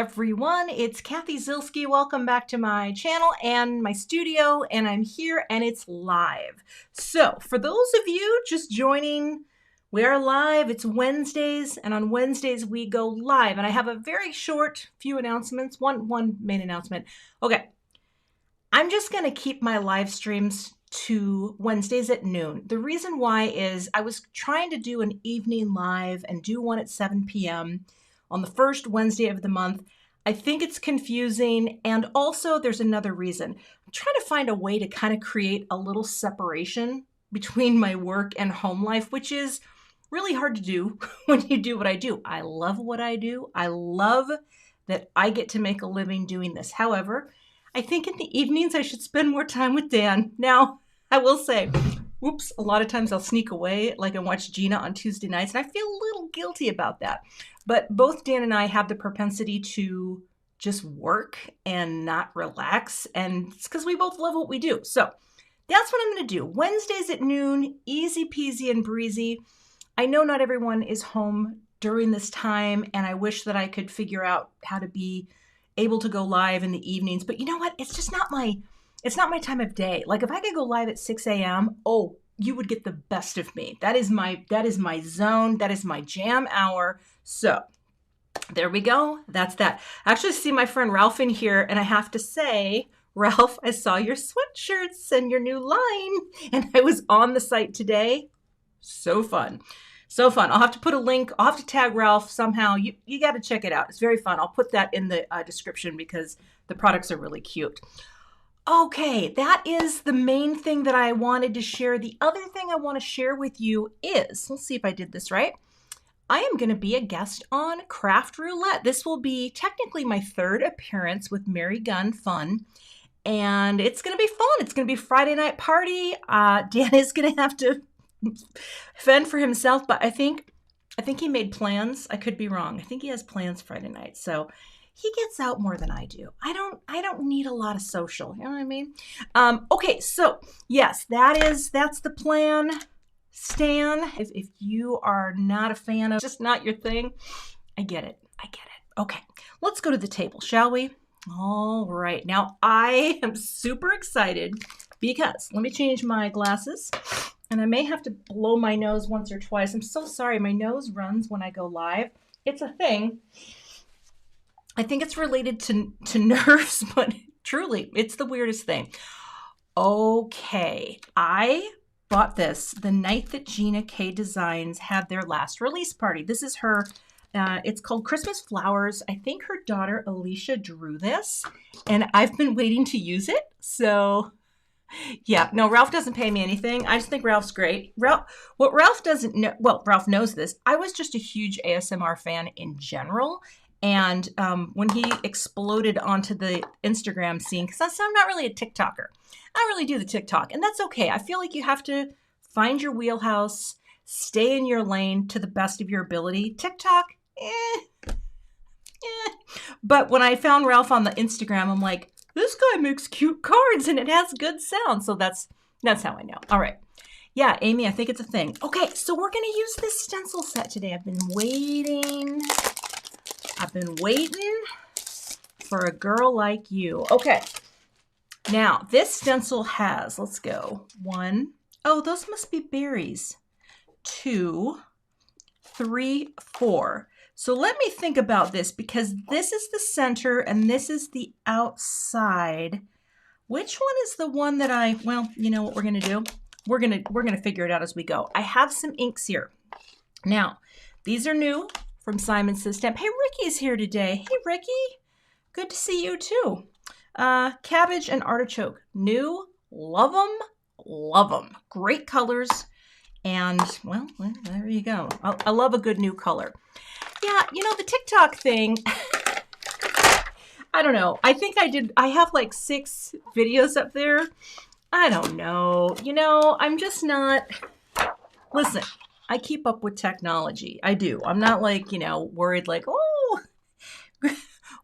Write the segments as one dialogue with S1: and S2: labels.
S1: everyone, it's Cathy Zilski. Welcome back to my channel and my studio, and I'm here and it's live. So for those of you just joining, we are live. It's Wednesdays, and on Wednesdays we go live, and I have a very short few announcements. One main announcement. Okay, I'm just going to keep my live streams to Wednesdays at noon. The reason why is I was trying to do an evening live and do one at 7 p.m. on the first Wednesday of the month. I think it's confusing, and also there's another reason. I'm trying to find a way to kind of create a little separation between my work and home life, which is really hard to do when you do what I do. I love what I do. I love that I get to make a living doing this. However, I think in the evenings I should spend more time with Dan. Now, I will say, whoops, a lot of times I'll sneak away, like I watch Gina on Tuesday nights, and I feel a little guilty about that. But both Dan and I have the propensity to just work and not relax, and it's because we both love what we do. So that's what I'm going to do. Wednesdays at noon, easy peasy and breezy. I know not everyone is home during this time, and I wish that I could figure out how to be able to go live in the evenings. But you know what? It's just not my time of day. Like if I could go live at 6 a.m., oh, you would get the best of me. That is my zone. That is my jam hour. So there we go. That's that. I actually see my friend Ralph in here, and I have to say, Ralph, I saw your sweatshirts and your new line, and I was on the site today. So fun. So fun. I'll have to put a link. I'll have to tag Ralph somehow. You got to check it out. It's very fun. I'll put that in the description because the products are really cute. Okay, that is the main thing that I wanted to share. The other thing I want to share with you is, let's see if I did this right. I am going to be a guest on Craft Roulette. This will be technically my third appearance with Mary Gunn Fun, and it's going to be fun. It's going to be Friday night party. Dan is going to have to fend for himself, but I think he made plans. I could be wrong. I think he has plans Friday night, so he gets out more than I do. I don't need a lot of social. You know what I mean? Okay, so yes, that's the plan. Stan, if you are not a fan of, just not your thing, I get it. Okay, let's go to the table, shall we? All right, now I am super excited because, let me change my glasses, and I may have to blow my nose once or twice. I'm so sorry, my nose runs when I go live. It's a thing. I think it's related to nerves, but truly, it's the weirdest thing. Okay, I bought this the night that Gina K Designs had their last release party. This is her, it's called Christmas Flowers. I think her daughter Alicia drew this, and I've been waiting to use it. So yeah, no, Ralph doesn't pay me anything. I just think Ralph's great. What Ralph doesn't know, well, Ralph knows this. I was just a huge ASMR fan in general. And when he exploded onto the Instagram scene, because I'm not really a TikToker. I don't really do the TikTok, and that's okay. I feel like you have to find your wheelhouse, stay in your lane to the best of your ability. TikTok, But when I found Ralph on the Instagram, I'm like, this guy makes cute cards and it has good sound. So that's how I know. All right. Yeah, Amy, I think it's a thing. Okay, so we're going to use this stencil set today. I've been waiting for a girl like you. Okay. Now, this stencil has, let's go, 1. Oh, those must be berries. 2, 3, 4. So let me think about this, because this is the center and this is the outside. Which one is the one that well, you know what we're going to do? We're going to figure it out as we go. I have some inks here. Now, these are new from Simon Says Stamp. Hey, Ricky's here today. Hey, Ricky. Good to see you too. Cabbage and Artichoke. New. Love them. Great colors. And, well, there you go. I love a good new color. Yeah, you know, the TikTok thing, I don't know. I have like 6 videos up there. I don't know. You know, I'm just not, listen, I keep up with technology. I do. I'm not like, you know, worried like, oh,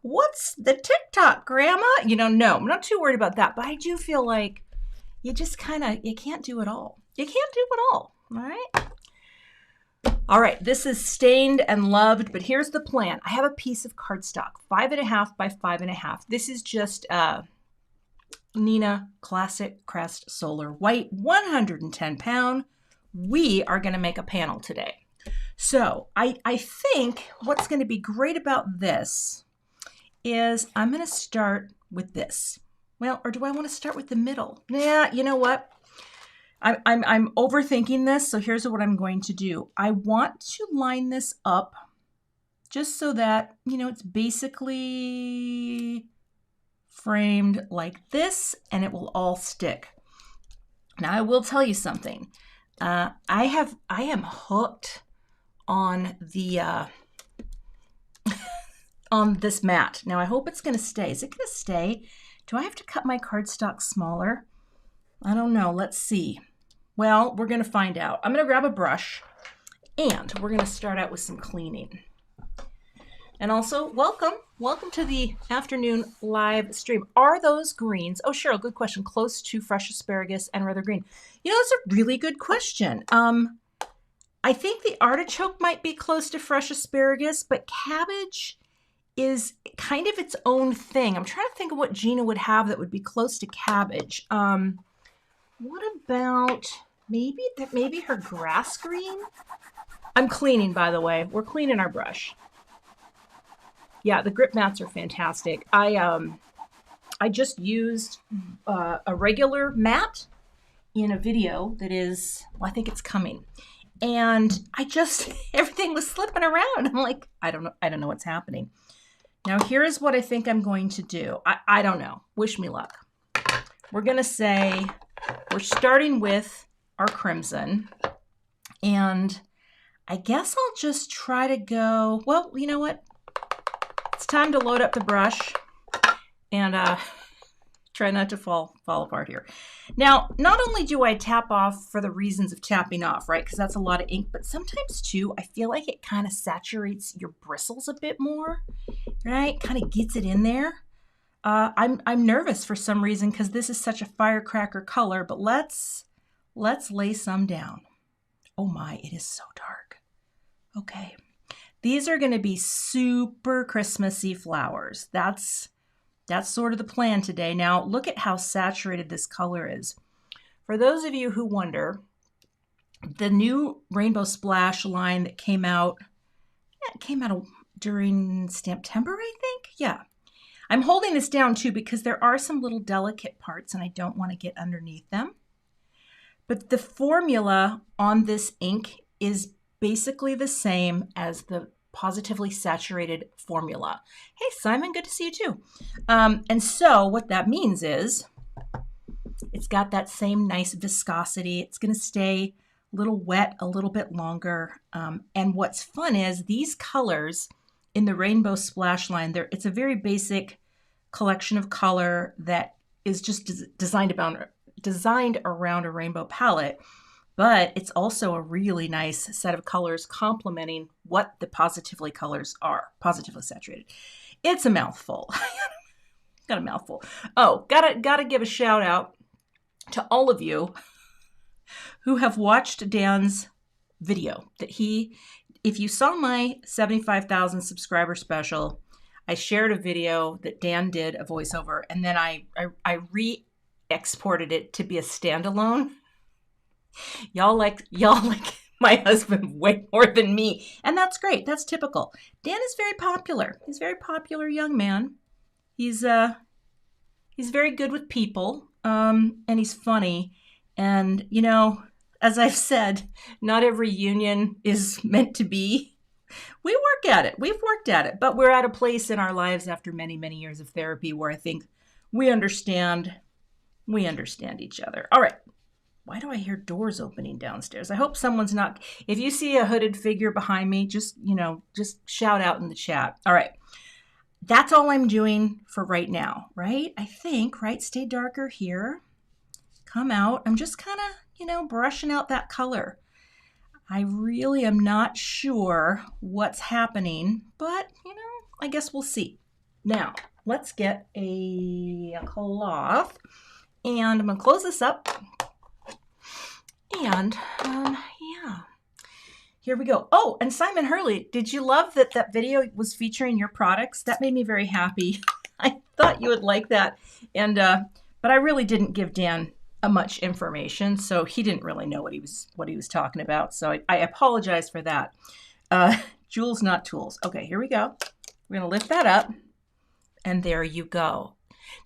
S1: what's the TikTok, Grandma? You know, no, I'm not too worried about that. But I do feel like you just kind of, you can't do it all. You can't do it all. All right. All right, this is stained and loved, but here's the plan. I have a piece of cardstock, 5.5 by 5.5. This is just Neenah Classic Crest Solar White, 110 pound. We are going to make a panel today. So I think what's going to be great about this is I'm going to start with this. Well, or do I want to start with the middle? Yeah, you know what? I'm overthinking this, so here's what I'm going to do. I want to line this up just so that, you know, it's basically framed like this and it will all stick. Now, I will tell you something. I am hooked on the on this mat. Now, I hope it's going to stay. Is it going to stay? Do I have to cut my cardstock smaller? I don't know. Let's see. Well, we're going to find out. I'm going to grab a brush and we're going to start out with some cleaning. And also, welcome to the afternoon live stream. Are those greens? Oh, Cheryl, good question. Close to fresh asparagus and rather green. You know, that's a really good question. I think the artichoke might be close to fresh asparagus, but cabbage is kind of its own thing. I'm trying to think of what Gina would have that would be close to cabbage. What about maybe her grass green? I'm cleaning, by the way. We're cleaning our brush. Yeah, the grip mats are fantastic. I just used a regular mat in a video that is, well, I think it's coming. And everything was slipping around. I'm like, I don't know what's happening. Now, here's what I think I'm going to do. I don't know. Wish me luck. We're going to say we're starting with our crimson. And I guess I'll just try to go, well, you know what? It's time to load up the brush and try not to fall apart here. Now, not only do I tap off for the reasons of tapping off, right? Because that's a lot of ink, but sometimes too, I feel like it kind of saturates your bristles a bit more, right? Kind of gets it in there. I'm nervous for some reason because this is such a firecracker color, but let's lay some down. Oh my, it is so dark. Okay. These are going to be super Christmassy flowers. That's sort of the plan today. Now, look at how saturated this color is. For those of you who wonder, the new Rainbow Splash line that came out during Stamptember, I think. Yeah. I'm holding this down too because there are some little delicate parts and I don't want to get underneath them. But the formula on this ink is basically the same as the positively saturated formula. Hey, Simon, good to see you too. And so what that means is it's got that same nice viscosity. It's going to stay a little wet a little bit longer. And what's fun is these colors in the Rainbow Splash line, it's a very basic collection of color that is just designed around a rainbow palette. But it's also a really nice set of colors complementing what the positively colors are, positively saturated. It's a mouthful. Got a mouthful. Oh, gotta give a shout out to all of you who have watched Dan's video if you saw my 75,000 subscriber special, I shared a video that Dan did a voiceover and then I re-exported it to be a standalone. Y'all like my husband way more than me. And that's great. That's typical. Dan is very popular. He's a very popular young man. He's very good with people. And he's funny. And, you know, as I've said, not every union is meant to be. We work at it. We've worked at it. But we're at a place in our lives after many, many years of therapy where I think we understand each other. All right. Why do I hear doors opening downstairs? I hope someone's not. If you see a hooded figure behind me, just shout out in the chat. All right. That's all I'm doing for right now, right? I think, right? Stay darker here. Come out. I'm just kind of, brushing out that color. I really am not sure what's happening, but, I guess we'll see. Now, let's get a cloth, and I'm going to close this up. And, yeah, here we go. Oh, and Simon Hurley, did you love that that video was featuring your products? That made me very happy. I thought you would like that. And, but I really didn't give Dan much information, so he didn't really know what he was talking about. So I apologize for that. Jewels, not tools. Okay, here we go. We're gonna lift that up, and there you go.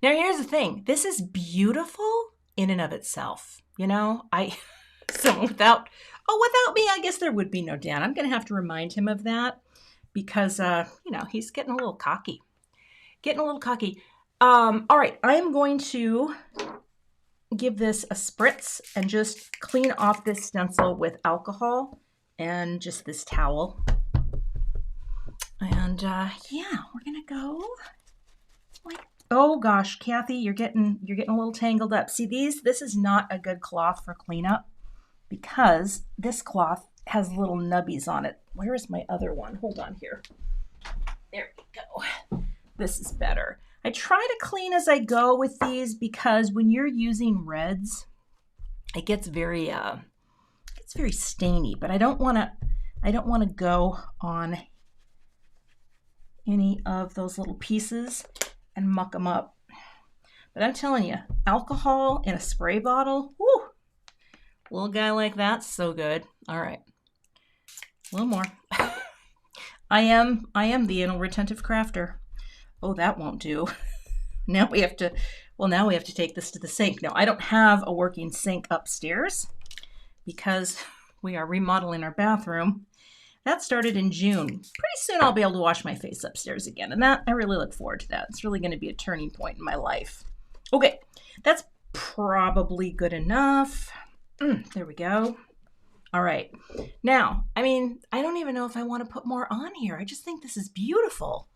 S1: Now here's the thing. This is beautiful in and of itself. You know, so without me, I guess there would be no Dan. I'm gonna have to remind him of that because you know, he's getting a little cocky. All right, I am going to give this a spritz and just clean off this stencil with alcohol and just this towel. And yeah, we're gonna go like, oh gosh, Cathy, you're getting a little tangled up. See, this is not a good cloth for cleanup because this cloth has little nubbies on it. Where is my other one? Hold on here. There we go. This is better. I try to clean as I go with these because when you're using reds, it gets very stainy, but I don't want to go on any of those little pieces and muck them up. But I'm telling you, alcohol in a spray bottle, whoo, little guy like that's so good. All right, a little more. I am the anal retentive crafter. Oh, that won't do. Now we have to take this to the sink. Now, I don't have a working sink upstairs because we are remodeling our bathroom. That started in June. Pretty soon I'll be able to wash my face upstairs again, and that I really look forward to that. It's really going to be a turning point in my life. Okay, that's probably good enough. There we go. All right. Now, I mean, I don't even know if I want to put more on here. I just think this is beautiful.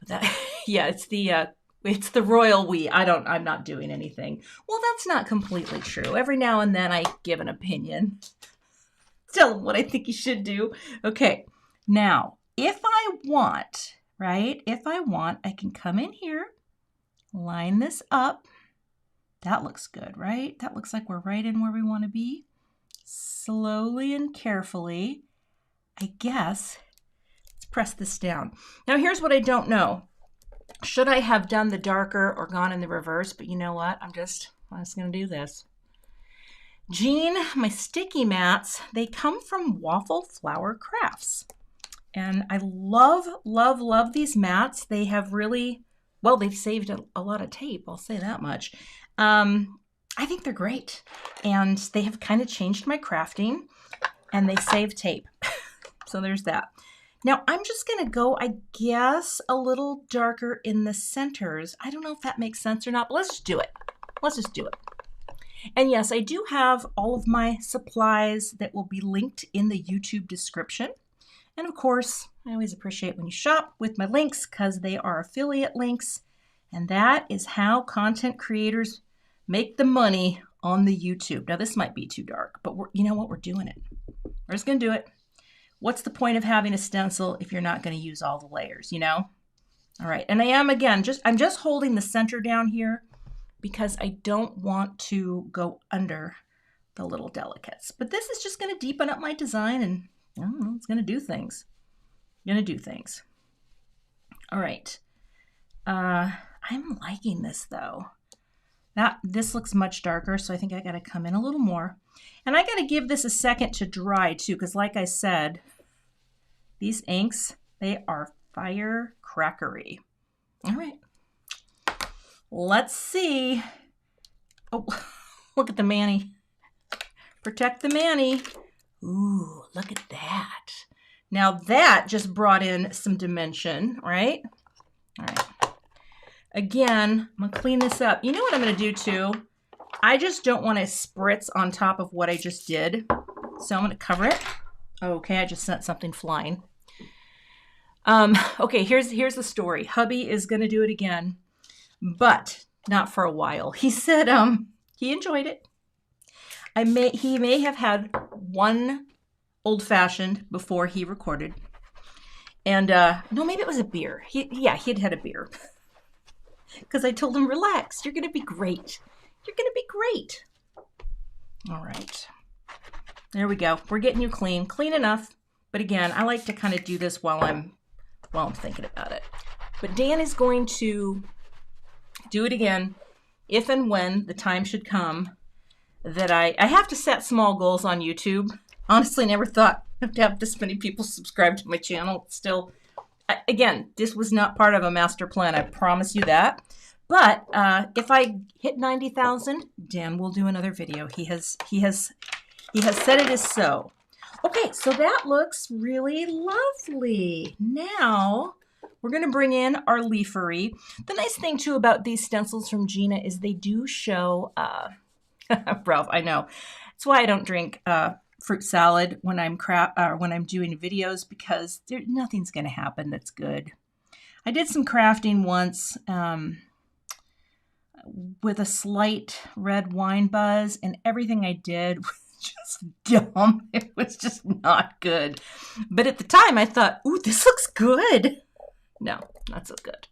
S1: That, yeah, it's the royal we. I'm not doing anything. Well, that's not completely true. Every now and then I give an opinion. Tell them what I think you should do. Okay. Now, if I want, right? If I want, I can come in here, line this up. That looks good, right? That looks like we're right in where we want to be. Slowly and carefully, I guess. Press this down. Now here's what I don't know. Should I have done the darker or gone in the reverse? But you know what? I'm just gonna do this. Jean, my sticky mats, they come from Waffle Flower Crafts. And I love, love, love these mats. They have really, well, they've saved a lot of tape, I'll say that much. I think they're great. And they have kind of changed my crafting and they save tape. So there's that. Now, I'm just going to go, I guess, a little darker in the centers. I don't know if that makes sense or not, but let's just do it. Let's just do it. And yes, I do have all of my supplies that will be linked in the YouTube description. And of course, I always appreciate when you shop with my links because they are affiliate links. And that is how content creators make the money on the YouTube. Now, this might be too dark, but you know what? We're doing it. We're just going to do it. What's the point of having a stencil if you're not going to use all the layers, you know? All right, and I am, again, I'm just holding the center down here because I don't want to go under the little delicates. But this is just going to deepen up my design and, I don't know, it's going to do things. All right. I'm liking this, though. This looks much darker, so I think I got to come in a little more. And I got to give this a second to dry, too, because like I said, these inks, they are firecrackery. All right. Let's see. Oh, look at the Manny. Protect the Manny. Ooh, look at that. Now that just brought in some dimension, right? All right. Again, I'm going to clean this up. You know what I'm going to do, too? I just don't want to spritz on top of what I just did. So I'm going to cover it. Okay, I just sent something flying. Okay, here's the story. Hubby is going to do it again, but not for a while. He said he enjoyed it. He may have had one old-fashioned before he recorded. And no, maybe it was a beer. He'd had a beer. Because I told him, relax, you're going to be great. You're going to be great. All right. There we go. We're getting you clean. Clean enough. But again, I like to kind of do this while I'm thinking about it. But Dan is going to do it again if and when the time should come that I have to set small goals on YouTube. Honestly, never thought I'd have this many people subscribe to my channel. Still, again, this was not part of a master plan. I promise you that. But if I hit 90,000, Dan will do another video. He has said it is so. Okay, so that looks really lovely. Now we're going to bring in our leafery. The nice thing too about these stencils from Neenah is they do show. Ralph, I know. That's why I don't drink fruit salad when I'm doing videos, because nothing's going to happen that's good. I did some crafting once with a slight red wine buzz, and everything I did was just dumb. It was just not good. But at the time I thought, ooh, this looks good. No, not so good.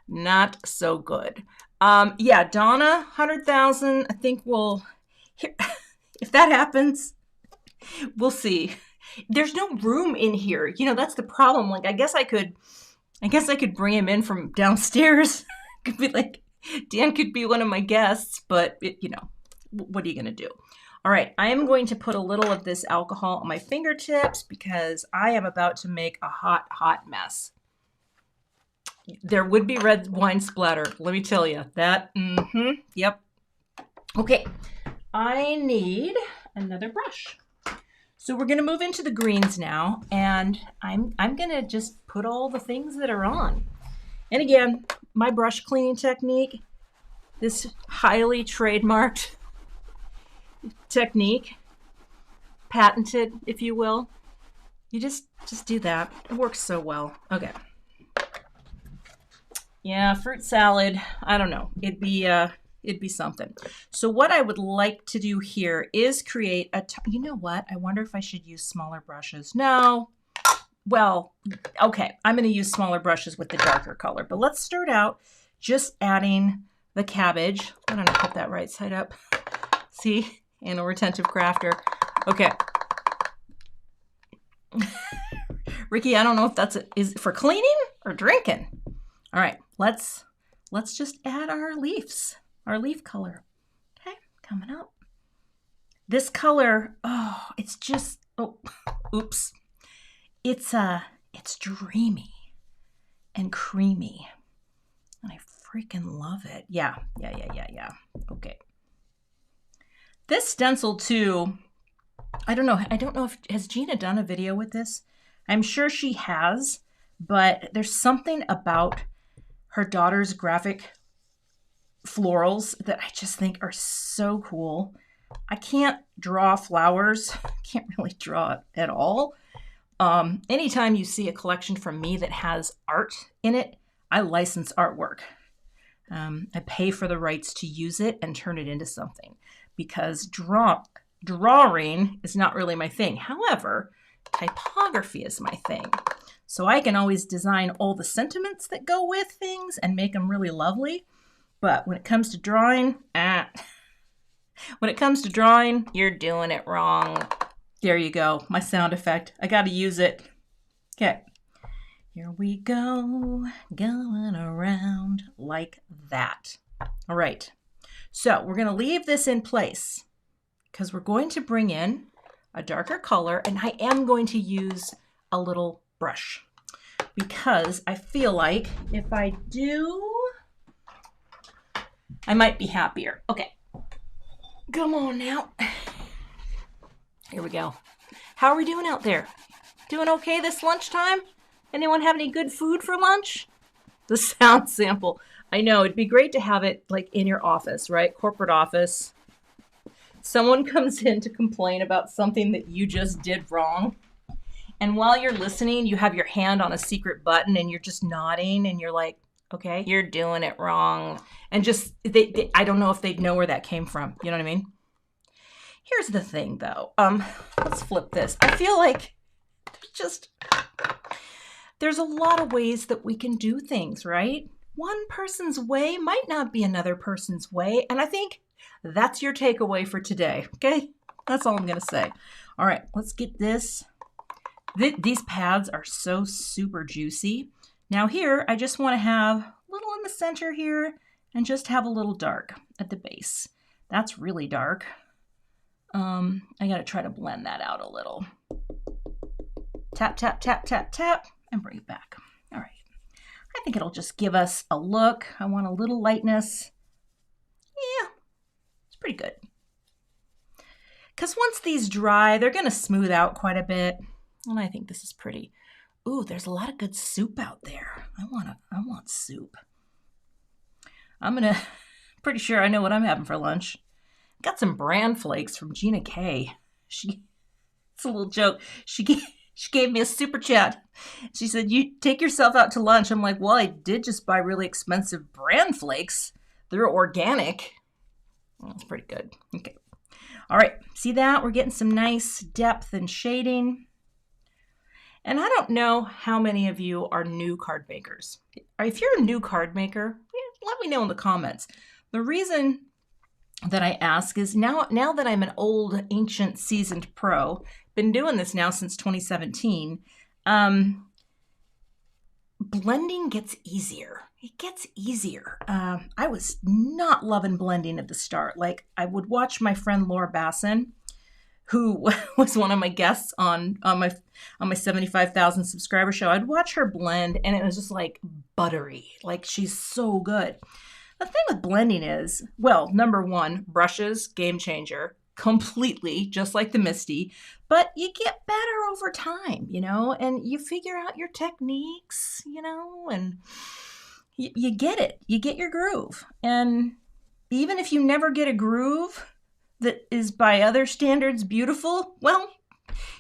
S1: Not so good. Yeah, Donna, 100,000. I think if that happens, we'll see. There's no room in here. You know, that's the problem. Like, I guess I could bring him in from downstairs. Could be like, Dan could be one of my guests, but you know, what are you going to do? All right, I am going to put a little of this alcohol on my fingertips because I am about to make a hot, hot mess. There would be red wine splatter, let me tell you. That, yep. Okay, I need another brush. So we're going to move into the greens now, and I'm going to just put all the things that are on. And again, my brush cleaning technique, this highly trademarked technique, patented, if you will. You just do that. It works so well. Okay. Yeah, fruit salad. I don't know. It'd be something. So what I would like to do here is create you know what? I wonder if I should use smaller brushes. No. Well, okay. I'm going to use smaller brushes with the darker color, but let's start out just adding the cabbage. I don't know, put that right side up. See? Anal retentive crafter. Okay. Ricky, I don't know if is it for cleaning or drinking. All right, let's just add our leaves, our leaf color. Okay, coming up. This color, oh, it's just, oh, oops. It's dreamy and creamy, and I freaking love it. Yeah. Okay. This stencil too, I don't know if, has Neenah done a video with this? I'm sure she has, but there's something about her daughter's graphic florals that I just think are so cool. I can't draw flowers. I can't really draw it at all. Anytime you see a collection from me that has art in it, I license artwork. I pay for the rights to use it and turn it into something, because drawing is not really my thing. However, typography is my thing. So I can always design all the sentiments that go with things and make them really lovely. But when it comes to drawing, you're doing it wrong. There you go, my sound effect. I got to use it. Okay. Here we go, going around like that. All right. So we're going to leave this in place because we're going to bring in a darker color, and I am going to use a little brush because I feel like if I do, I might be happier. Okay, come on now. Here we go. How are we doing out there? Doing okay this lunchtime? Anyone have any good food for lunch? The sound sample. I know, it'd be great to have it like in your office, right? Corporate office. Someone comes in to complain about something that you just did wrong. And while you're listening, you have your hand on a secret button and you're just nodding and you're like, okay, you're doing it wrong. And just, I don't know if they'd know where that came from. You know what I mean? Here's the thing though. Let's flip this. I feel like there's a lot of ways that we can do things, right? One person's way might not be another person's way. And I think that's your takeaway for today, okay? That's all I'm going to say. All right, let's get this. These pads are so super juicy. Now here, I just want to have a little in the center here and just have a little dark at the base. That's really dark. I got to try to blend that out a little. Tap, tap, tap, tap, tap, and bring it back. All right. I think it'll just give us a look. I want a little lightness. Yeah, it's pretty good. Because once these dry, they're going to smooth out quite a bit. And I think this is pretty. Ooh, there's a lot of good soup out there. I want soup. Pretty sure I know what I'm having for lunch. Got some bran flakes from Gina K. It's a little joke. She gave me a super chat. She said, "You take yourself out to lunch." I'm like, well, I did just buy really expensive bran flakes. They're organic. Well, that's pretty good. Okay. All right. See that? We're getting some nice depth and shading. And I don't know how many of you are new card makers. If you're a new card maker, let me know in the comments. The reason that I ask is now that I'm an old, ancient, seasoned pro, been doing this now since 2017, blending gets easier. It gets easier. I was not loving blending at the start. Like, I would watch my friend Laura Basson, who was one of my guests on my 75,000 subscriber show. I'd watch her blend, and it was just like buttery. Like, she's so good. The thing with blending is, well, number one, brushes, game changer, completely, just like the Misty, but you get better over time, you know, and you figure out your techniques, you know, and you get it. You get your groove. And even if you never get a groove that is by other standards beautiful, well,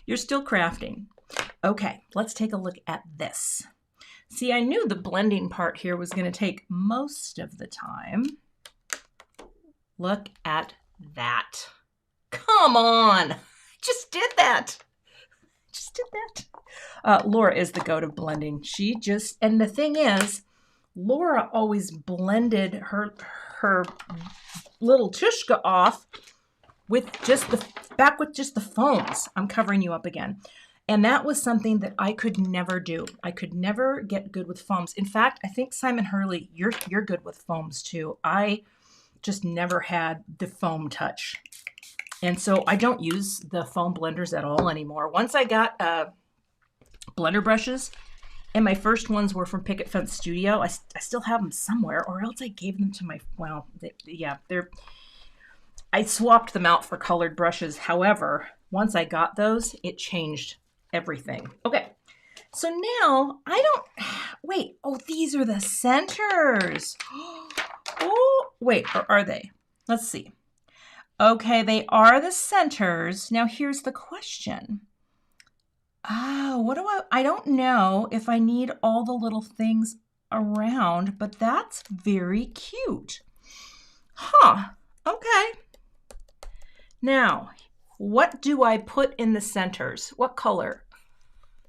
S1: you're still crafting. Okay, let's take a look at this. See, I knew the blending part here was going to take most of the time. Look at that. Come on. I just did that. Laura is the goat of blending. And the thing is, Laura always blended her little tushka off with just the foams. I'm covering you up again. And that was something that I could never do. I could never get good with foams. In fact, I think Simon Hurley, you're good with foams too. I just never had the foam touch. And so I don't use the foam blenders at all anymore. Once I got blender brushes, and my first ones were from Picket Fence Studio. I still have them somewhere, or else I gave them to my, I swapped them out for colored brushes. However, once I got those, it changed everything. Okay, so now wait, oh, these are the centers. Oh, wait, or are they? Let's see. Okay, they are the centers. Now here's the question. I don't know if I need all the little things around, but that's very cute. Huh, okay. Now, what do I put in the centers? What color?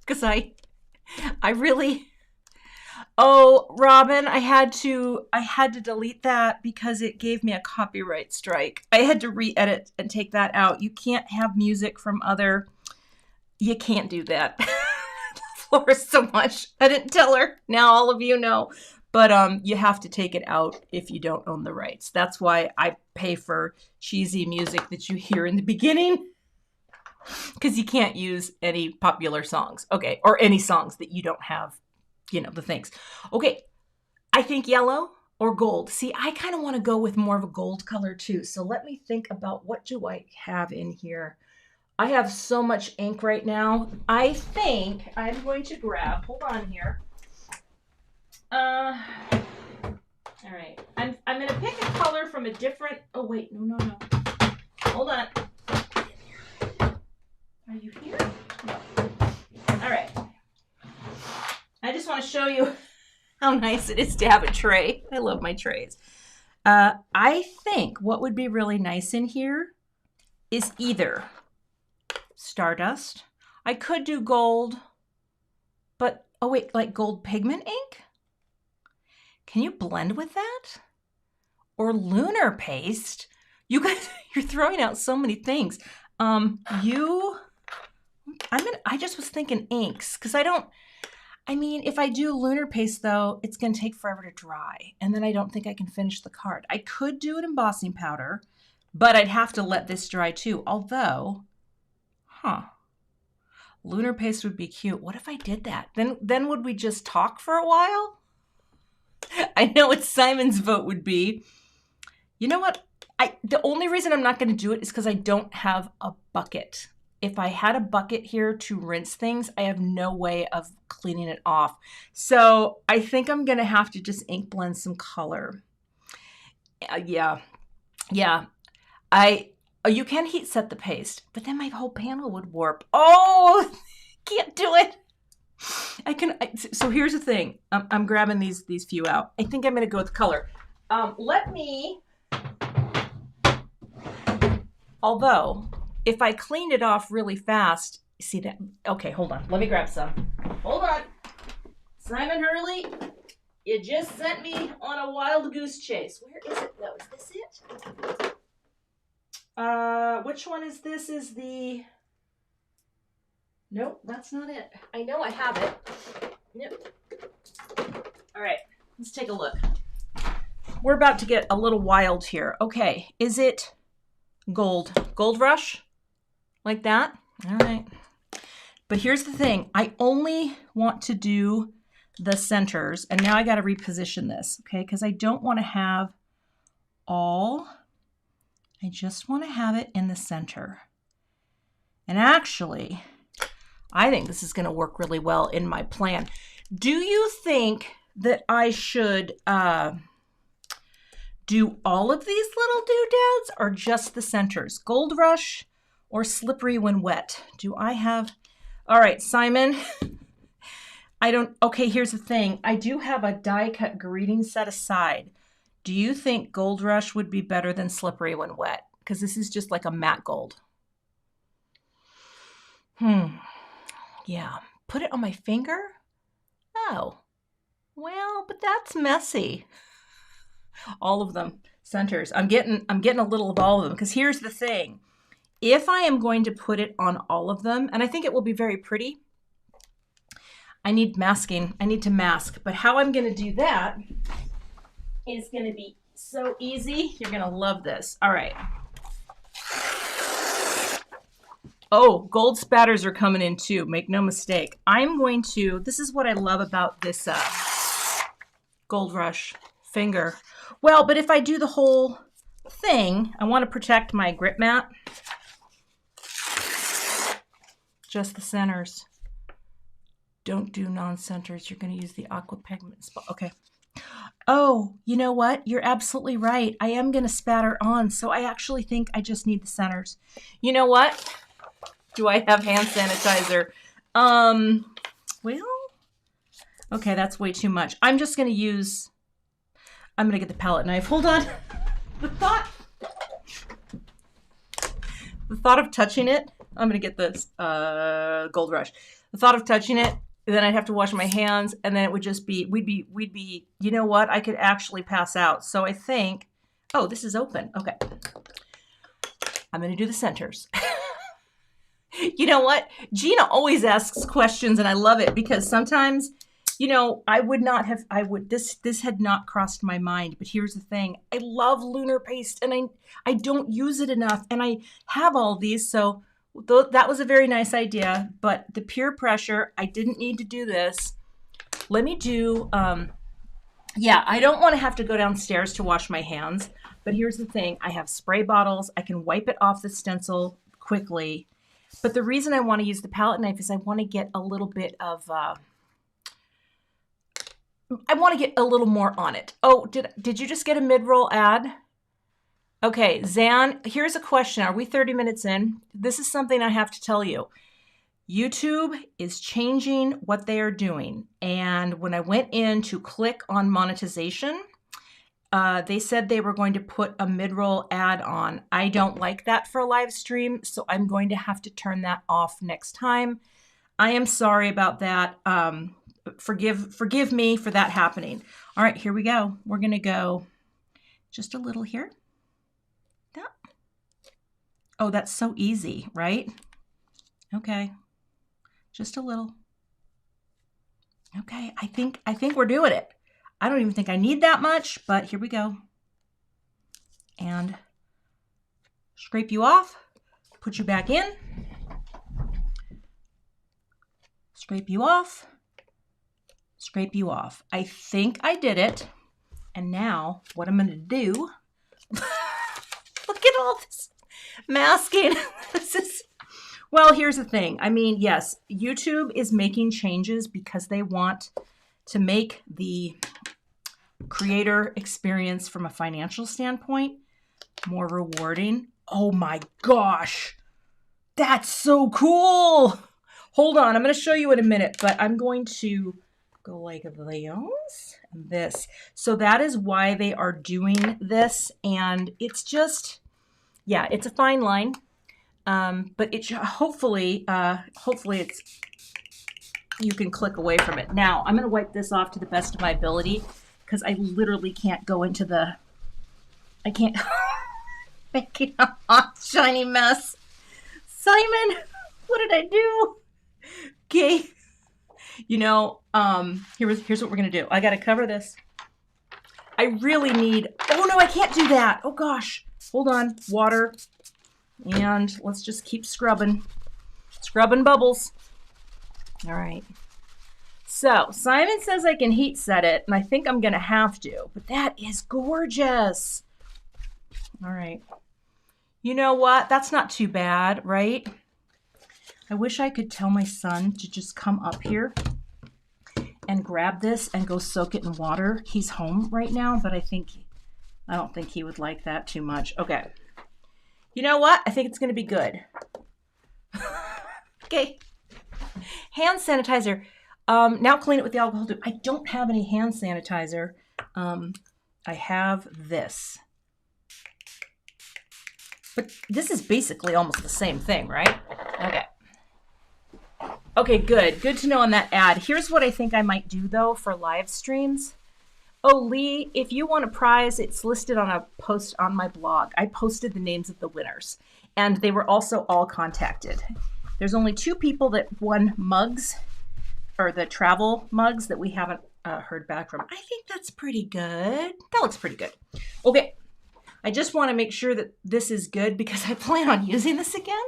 S1: Because I really, oh, Robin, I had to delete that because it gave me a copyright strike. I had to re-edit and take that out. You can't have music from you can't do that. Florist so much. I didn't tell her. Now all of you know. But you have to take it out if you don't own the rights. That's why I pay for cheesy music that you hear in the beginning. Because you can't use any popular songs. Okay, or any songs that you don't have, the things. Okay, I think yellow or gold. See, I kind of want to go with more of a gold color too. So let me think about what do I have in here. I have so much ink right now. I think I'm going to grab, hold on here. All right. I'm going to pick a color from a different, oh wait, no. Hold on. Are you here? No. All right. I just want to show you how nice it is to have a tray. I love my trays. I think what would be really nice in here is either Stardust. I could do gold, but, oh wait, like gold pigment ink? Can you blend with that? Or Lunar paste? You guys, you're throwing out so many things. I just was thinking inks, because I mean, if I do lunar paste though, it's going to take forever to dry, and then I don't think I can finish the card. I could do an embossing powder, but I'd have to let this dry too. Although, lunar paste would be cute. What if I did that? Then would we just talk for a while? I know what Simon's vote would be. You know what? The only reason I'm not going to do it is because I don't have a bucket. If I had a bucket here to rinse things, I have no way of cleaning it off. So I think I'm going to have to just ink blend some color. Yeah. You can heat set the paste, but then my whole panel would warp. Oh, can't do it. So here's the thing. I'm grabbing these few out. I think I'm going to go with color. Although, if I cleaned it off really fast, see that? Okay, hold on. Let me grab some. Hold on. Simon Hurley, you just sent me on a wild goose chase. Where is it though? Is this it? Which one is this? Is the... Nope, that's not it. I know I have it. Yep. All right, let's take a look. We're about to get a little wild here. Okay, is it gold? Gold rush? Like that? All right. But here's the thing. I only want to do the centers, and now I got to reposition this, okay? Because I don't want to have all. I just want to have it in the center. And actually, I think this is going to work really well in my plan. Do you think that I should do all of these little doodads or just the centers? Gold rush or slippery when wet? Do I have... All right, Simon. Okay, here's the thing. I do have a die cut greeting set aside. Do you think gold rush would be better than slippery when wet? Because this is just like a matte gold. Yeah. Put it on my finger? Oh. Well, but that's messy. All of them. Centers. I'm getting a little of all of them, because here's the thing. If I am going to put it on all of them, and I think it will be very pretty, I need masking. I need to mask. But how I'm going to do that is going to be so easy. You're going to love this. All right. Oh, gold spatters are coming in too. Make no mistake. I'm going to, this is what I love about this Gold Rush finger. Well, but if I do the whole thing, I want to protect my grip mat. Just the centers. Don't do non-centers. You're going to use the Aqua pigment spot. Okay. Oh, you know what? You're absolutely right. I am going to spatter on, so I actually think I just need the centers. You know what? Do I have hand sanitizer? Well, okay, that's way too much. I'm just going to use, I'm going to get the palette knife. Hold on. The thought of touching it, I'm going to get this Gold Rush. The thought of touching it, then I'd have to wash my hands, and then it would just be, we'd be, you know what? I could actually pass out. So I think, oh, this is open. Okay. I'm going to do the centers. You know what? Gina always asks questions, and I love it, because sometimes, you know, this had not crossed my mind, but here's the thing. I love lunar paste, and I don't use it enough, and I have all these, so that was a very nice idea, but the peer pressure, I didn't need to do this. Let me do, yeah, I don't want to have to go downstairs to wash my hands, but here's the thing. I have spray bottles. I can wipe it off the stencil quickly, but the reason I want to use the palette knife is I want to get a little bit of, I want to get a little more on it. Oh, did you just get a mid-roll ad? Okay, Zan, here's a question. Are we 30 minutes in? This is something I have to tell you. YouTube is changing what they are doing. And when I went in to click on monetization, they said they were going to put a mid-roll ad on. I don't like that for a live stream, so I'm going to have to turn that off next time. I am sorry about that. Forgive me for that happening. All right, here we go. We're going to go just a little here. Oh, that's so easy, right? Okay, just a little. Okay, I think we're doing it. I don't even think I need that much, but here we go. And scrape you off, put you back in, scrape you off, scrape you off. I think I did it. And now what I'm going to do, look at all this masking. This is, well, here's the thing. I mean, yes, YouTube is making changes because they want to make the creator experience from a financial standpoint more rewarding. Oh my gosh, that's so cool. Hold on, I'm going to show you in a minute, but I'm going to go like this and this. So that is why they are doing this. And it's just, yeah, it's a fine line. But it hopefully it's, you can click away from it. Now I'm going to wipe this off to the best of my ability because I literally can't go into the, I can't make it a hot, shiny mess. Simon, what did I do? Okay. You know, here's what we're going to do. I got to cover this. I really need, oh no, I can't do that. Oh gosh, hold on, water. And let's just keep scrubbing bubbles. All right. So Simon says I can heat set it, and I think I'm going to have to, but that is gorgeous. All right. You know what? That's not too bad, right? I wish I could tell my son to just come up here and grab this and go soak it in water. He's home right now, but I don't think he would like that too much. Okay. You know what? I think it's going to be good. Okay. Hand sanitizer. Now clean it with the alcohol too. I don't have any hand sanitizer. I have this. But this is basically almost the same thing, right? Okay. Okay, good. Good to know on that ad. Here's what I think I might do, though, for live streams. Oh, Lee, if you want a prize, it's listed on a post on my blog. I posted the names of the winners, and they were also all contacted. There's only 2 people that won mugs, or the travel mugs that we haven't heard back from. I think that's pretty good. That looks pretty good. Okay, I just want to make sure that this is good because I plan on using this again.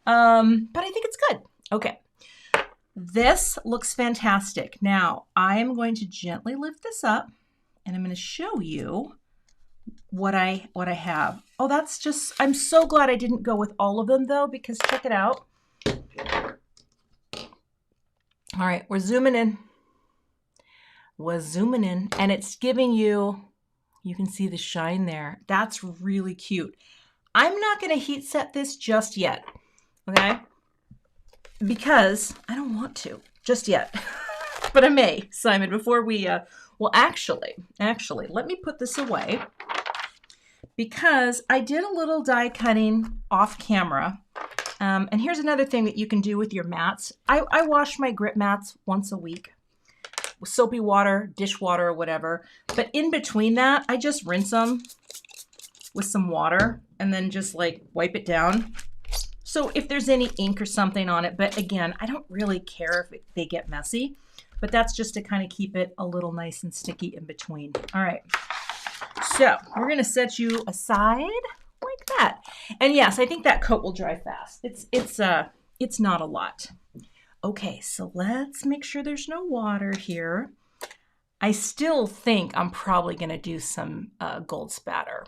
S1: But I think it's good. Okay, this looks fantastic. Now, I am going to gently lift this up, and I'm going to show you what I have. Oh, that's just, I'm so glad I didn't go with all of them, though, because check it out. All right, we're zooming in. We're zooming in, and it's giving you, you can see the shine there. That's really cute. I'm not going to heat set this just yet, okay? Because I don't want to just yet, but I may, Simon, before we, well, actually, let me put this away because I did a little die cutting off camera. And here's another thing that you can do with your mats. I wash my grip mats once a week with soapy water, dishwater, or whatever. But in between that, I just rinse them with some water and then just like wipe it down. So if there's any ink or something on it, but again, I don't really care if they get messy, but that's just to kind of keep it a little nice and sticky in between. All right, so we're gonna set you aside like that. And yes, I think that coat will dry fast. It's not a lot. Okay, so let's make sure there's no water here. I still think I'm probably gonna do some gold spatter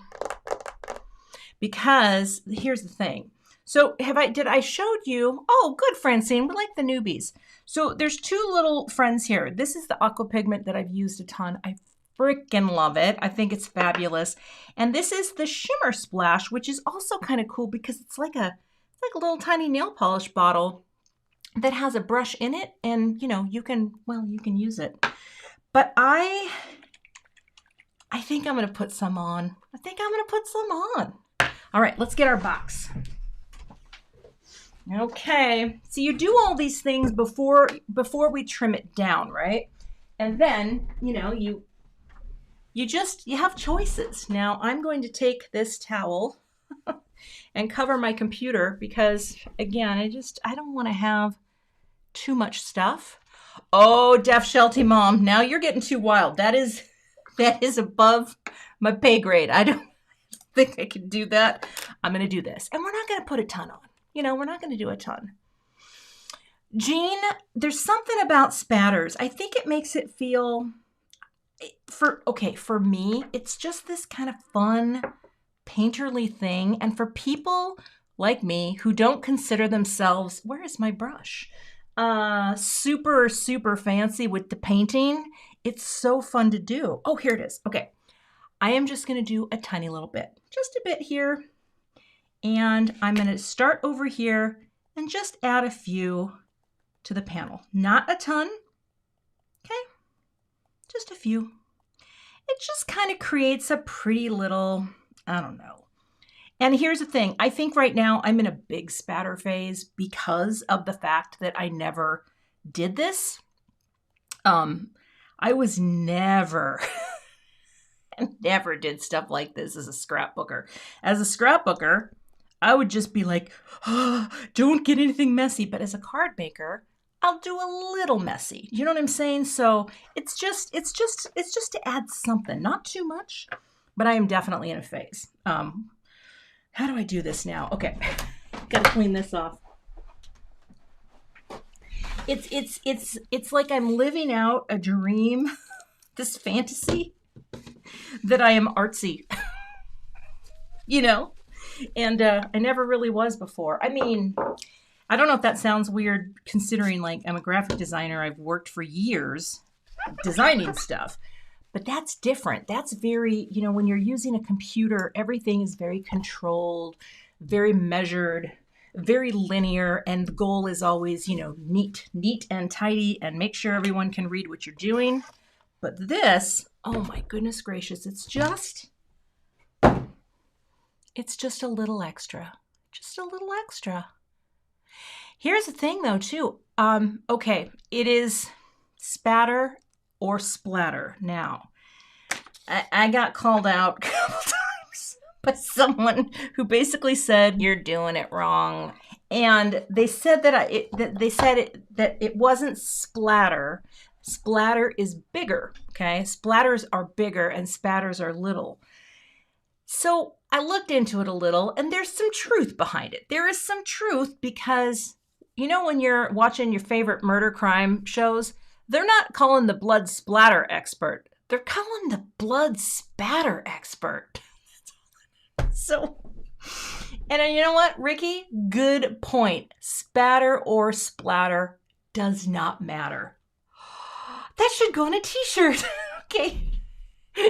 S1: because here's the thing. So did I showed you, oh, good, Francine, we like the newbies. So there's 2 little friends here. This is the Aqua pigment that I've used a ton. I freaking love it. I think it's fabulous. And this is the Shimmer Splash, which is also kind of cool because it's like a little tiny nail polish bottle that has a brush in it. And, you know, you can use it. But I think I'm going to put some on. All right, let's get our box. Okay, so you do all these things before we trim it down, right? And then, you know, you have choices. Now I'm going to take this towel and cover my computer because, again, I don't want to have too much stuff. Oh, Def Shelty Mom, now you're getting too wild. That is above my pay grade. I don't think I can do that. I'm going to do this. And we're not going to put a ton on. You know, we're not going to do a ton. Jean, there's something about spatters. I think it makes it feel, for me, it's just this kind of fun, painterly thing. And for people like me who don't consider themselves, where is my brush? Super, super fancy with the painting. It's so fun to do. Oh, here it is. Okay. I am just going to do a tiny little bit, just a bit here. And I'm going to start over here and just add a few to the panel. Not a ton. Okay. Just a few. It just kind of creates a pretty little, I don't know. And here's the thing. I think right now I'm in a big spatter phase because of the fact that I never did this. I was never, never did stuff like this as a scrapbooker. As a scrapbooker, I would just be like, oh, don't get anything messy. But as a card maker, I'll do a little messy. You know what I'm saying? So it's just to add something, not too much, but I am definitely in a phase. How do I do this now? Okay, gotta clean this off. It's like I'm living out a dream, this fantasy that I am artsy, you know, and I never really was before. I mean, I don't know if that sounds weird considering like I'm a graphic designer. I've worked for years designing stuff, but that's different. That's very, you know, when you're using a computer, everything is very controlled, very measured, very linear, and the goal is always, you know, neat and tidy and make sure everyone can read what you're doing. But this, oh my goodness gracious, it's just a little extra, just a little extra. Here's the thing though too. Okay, it is spatter or splatter. Now, I got called out a couple times by someone who basically said, you're doing it wrong. And they said that it wasn't splatter. Splatter is bigger, okay? Splatters are bigger and spatters are little. So I looked into it a little and there's some truth behind it. There is some truth because, you know, when you're watching your favorite murder crime shows, they're not calling the blood splatter expert. They're calling the blood spatter expert. So, and you know what, Ricky? Good point. Spatter or splatter does not matter. That should go on a t-shirt. Okay.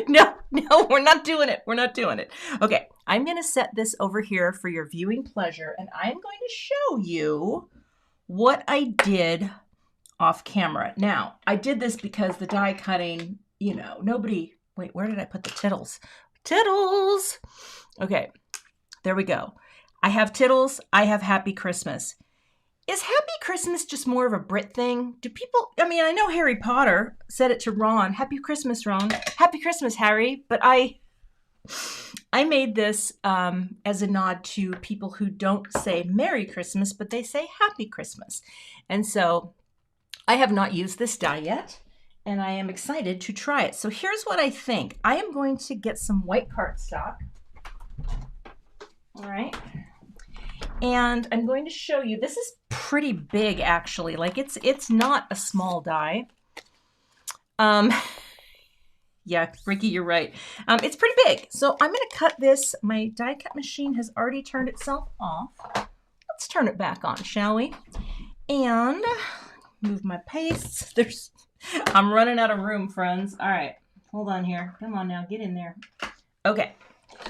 S1: No, we're not doing it. We're not doing it. Okay, I'm going to set this over here for your viewing pleasure, and I'm going to show you what I did off camera. Now, I did this because the die cutting, you know, wait, where did I put the tittles? Tittles! Okay, there we go. I have tittles. I have Happy Christmas. Is Happy Christmas just more of a Brit thing? Do people, I mean, I know Harry Potter said it to Ron. Happy Christmas, Ron. Happy Christmas, Harry. But I made this as a nod to people who don't say Merry Christmas, but they say Happy Christmas. And so I have not used this die yet, and I am excited to try it. So here's what I think. I am going to get some white cardstock. All right. And I'm going to show you, this is pretty big actually, like it's not a small die. Yeah, Ricky, you're right. It's pretty big. So I'm going to cut this. My die cut machine has already turned itself off. Let's turn it back on, shall we? And move my pastes. I'm running out of room, friends. All right, hold on here. Come on now, get in there. Okay.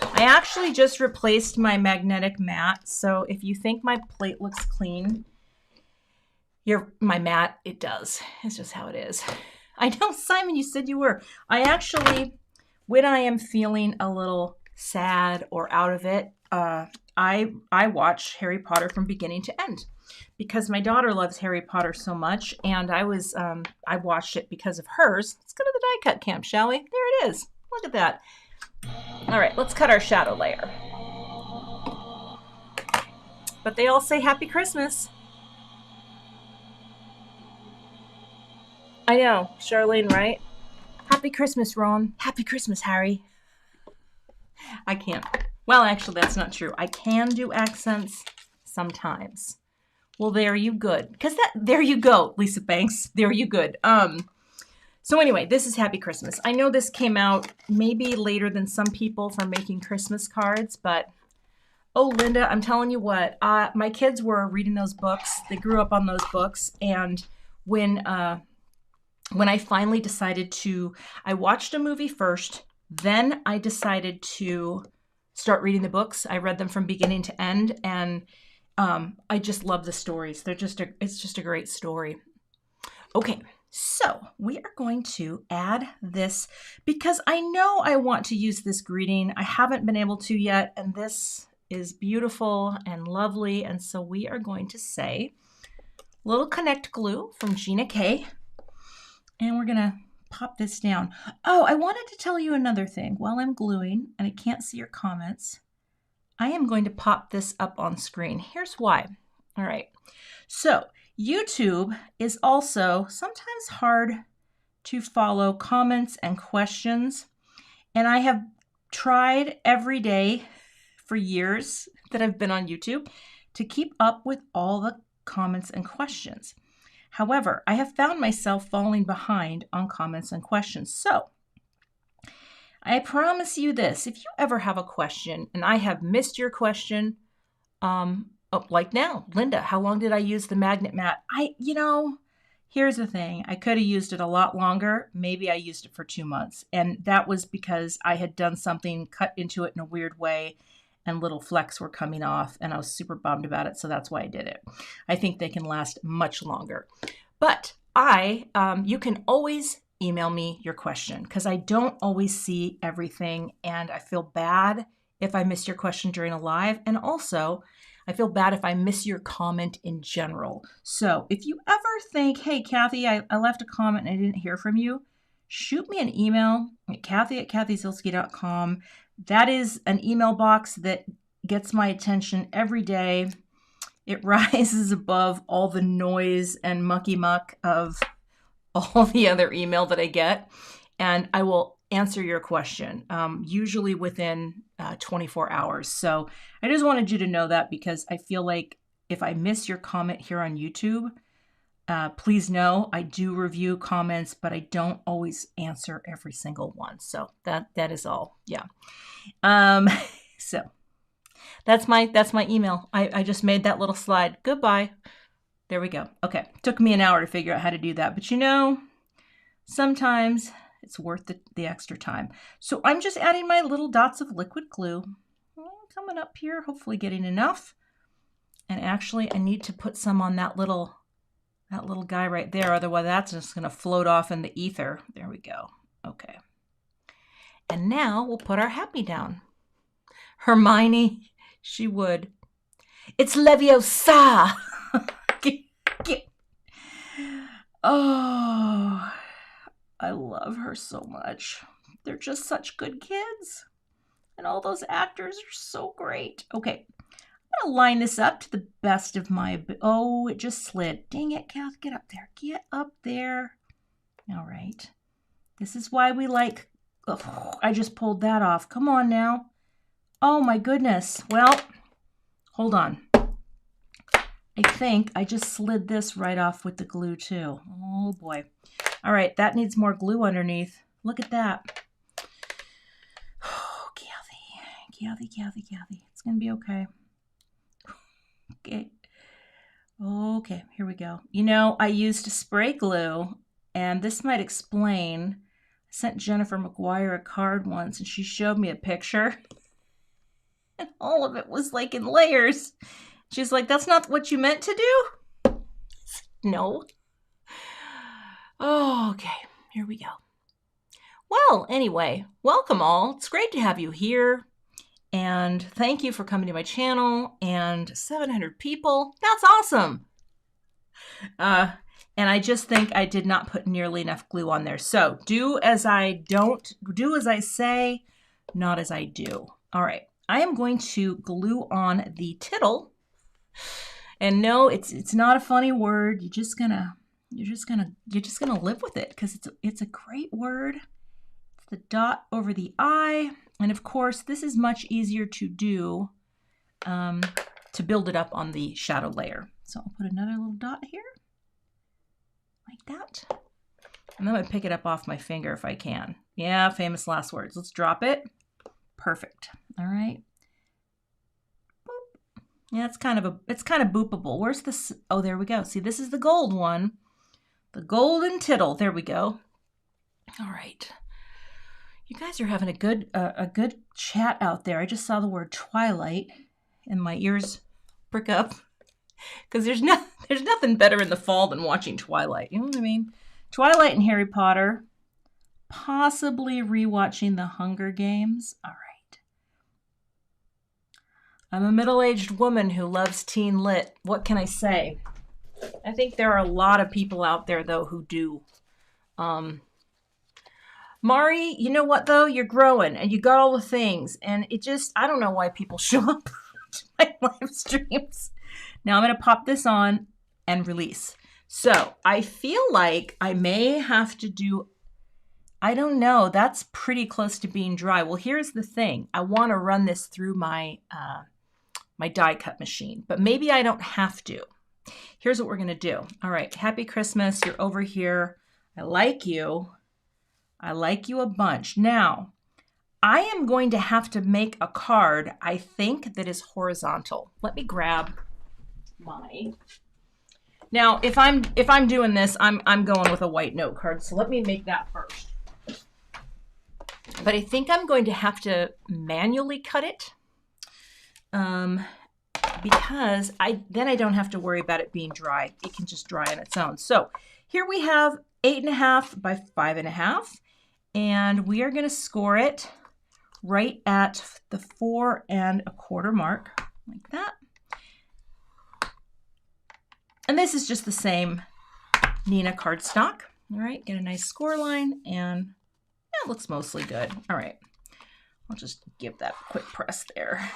S1: I actually just replaced my magnetic mat, so if you think my plate looks clean, my mat, it does. It's just how it is. I know, Simon, you said you were. I actually, when I am feeling a little sad or out of it, I watch Harry Potter from beginning to end because my daughter loves Harry Potter so much, and I watched it because of hers. Let's go to the die cut camp, shall we? There it is. Look at that. All right, let's cut our shadow layer. but they all say Happy Christmas. I know, Charlene, right? Happy Christmas, Ron. Happy Christmas, Harry. I can't. Well, actually, that's not true. I can do accents sometimes. Well, there you good. There you go, Lisa Banks. There you good. So anyway, this is Happy Christmas. I know this came out maybe later than some people for making Christmas cards, but oh, Linda, I'm telling you what, my kids were reading those books. They grew up on those books, and when I finally decided to, I watched a movie first, then I decided to start reading the books. I read them from beginning to end, and I just love the stories. It's just a great story. Okay, so we are going to add this because I know I want to use this greeting. I haven't been able to yet, and this is beautiful and lovely, and so we are going to say little Connect Glue from Gina K. And we're going to pop this down. Oh, I wanted to tell you another thing. While I'm gluing, and I can't see your comments, I am going to pop this up on screen. Here's why. All right. So YouTube is also sometimes hard to follow comments and questions. And I have tried every day for years that I've been on YouTube to keep up with all the comments and questions. However, I have found myself falling behind on comments and questions. So I promise you this, if you ever have a question and I have missed your question, like now, Linda, how long did I use the magnet mat? Here's the thing. I could have used it a lot longer. Maybe I used it for 2 months. And that was because I had done something, cut into it in a weird way, and little flecks were coming off, and I was super bummed about it, so that's why I did it. I think they can last much longer. But you can always email me your question, because I don't always see everything, and I feel bad if I miss your question during a live, and also I feel bad if I miss your comment in general. So if you ever think, hey, Cathy, I left a comment and I didn't hear from you, shoot me an email at Cathy@CathyZilski.com. That is an email box that gets my attention every day. It rises above all the noise and mucky muck of all the other email that I get, and I will answer your question, usually within 24 hours. So I just wanted you to know that, because I feel like if I miss your comment here on YouTube, please know I do review comments, but I don't always answer every single one. So that is all. Yeah. So that's my email. I just made that little slide. Goodbye. There we go. Okay. Took me an hour to figure out how to do that, but sometimes it's worth the extra time. So I'm just adding my little dots of liquid glue. Coming up here, hopefully getting enough. And actually I need to put some on that little guy right there. Otherwise that's just going to float off in the ether. There we go. Okay. And now we'll put our happy down. Hermione, she would. It's Leviosa. Oh, I love her so much. They're just such good kids. And all those actors are so great. Okay, I'm going to line this up to the best of my ability. Oh, it just slid. Dang it, Cath, get up there. Get up there. All right. This is why we like... Oh, I just pulled that off. Come on now. Oh, my goodness. Well, hold on. I think I just slid this right off with the glue too. Oh boy. All right, that needs more glue underneath. Look at that. Oh, Cathy. It's gonna be okay. Okay. Okay, here we go. I used spray glue, and this might explain. I sent Jennifer McGuire a card once, and she showed me a picture. And all of it was like in layers. She's like, that's not what you meant to do? No. Oh, okay, here we go. Well, anyway, welcome all. It's great to have you here. And thank you for coming to my channel. And 700 people. That's awesome. And I just think I did not put nearly enough glue on there. So do as I say, not as I do. All right. I am going to glue on the tittle And no, it's not a funny word. You're just gonna live with it because it's a great word. It's the dot over the I, and of course, this is much easier to do to build it up on the shadow layer. So I'll put another little dot here, like that. And I'm gonna pick it up off my finger if I can. Yeah, famous last words. Let's drop it. Perfect. All right. Boop. Yeah, it's kind of boopable. Where's this? Oh, there we go. See, this is the gold one. The golden tittle. There we go. All right. You guys are having a good chat out there. I just saw the word twilight and my ears prick up because there's nothing better in the fall than watching Twilight. You know what I mean? Twilight and Harry Potter. Possibly rewatching The Hunger Games. All right. I'm a middle-aged woman who loves teen lit. What can I say? I think there are a lot of people out there, though, who do. Mari, you know what, though? You're growing, and you got all the things, and it just, I don't know why people show up to my live streams. Now I'm going to pop this on and release. So I feel like I may have to do, I don't know, that's pretty close to being dry. Well, here's the thing. I want to run this through my, my die cut machine, but maybe I don't have to. Here's what we're going to do. All right. Happy Christmas. You're over here. I like you. I like you a bunch. Now, I am going to have to make a card, I think, that is horizontal. Let me grab my... Now, if I'm doing this, I'm going with a white note card, so let me make that first. But I think I'm going to have to manually cut it because then I don't have to worry about it being dry. It can just dry on its own. So here we have 8.5 by 5.5, and we are going to score it right at the 4 1/4 mark, like that. And this is just the same Neenah cardstock. All right, get a nice score line, and yeah, it looks mostly good. All right, I'll just give that a quick press there.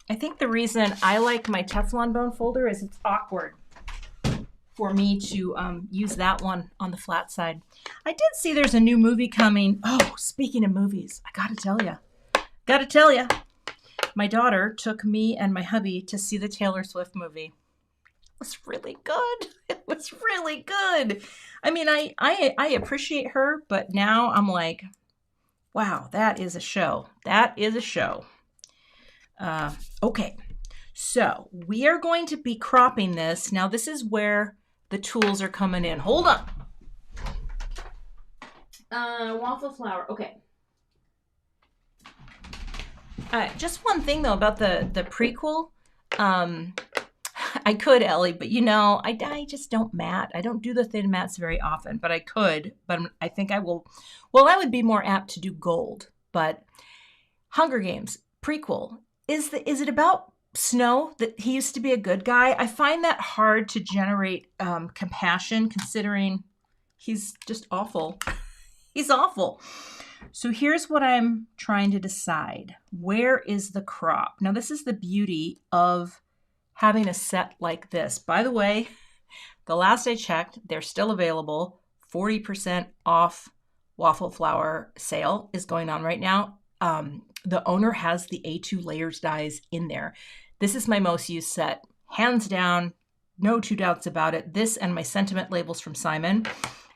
S1: I think the reason I like my Teflon bone folder is it's awkward for me to use that one on the flat side. I did see there's a new movie coming. Oh, speaking of movies, I gotta tell you, my daughter took me and my hubby to see the Taylor Swift movie. It was really good. It was really good. I mean, I appreciate her, but now I'm like, wow, that is a show. That is a show. Okay, so we are going to be cropping this. Now, this is where the tools are coming in. Hold on. Waffle flour. Okay. Just one thing, though, about the prequel. I could, Ellie, but you know, I just don't matte. I don't do the thin mattes very often, but I could. But I think I will. Well, I would be more apt to do gold. But Hunger Games prequel, is it about Snow, that he used to be a good guy? I find that hard to generate compassion, considering he's just awful. He's awful. So here's what I'm trying to decide. Where is the crop? Now, this is the beauty of having a set like this. By the way, the last I checked, they're still available. 40% off waffle flour sale is going on right now. The owner has the A2 layers dies in there. This is my most used set. Hands down, no two doubts about it. This and my sentiment labels from Simon.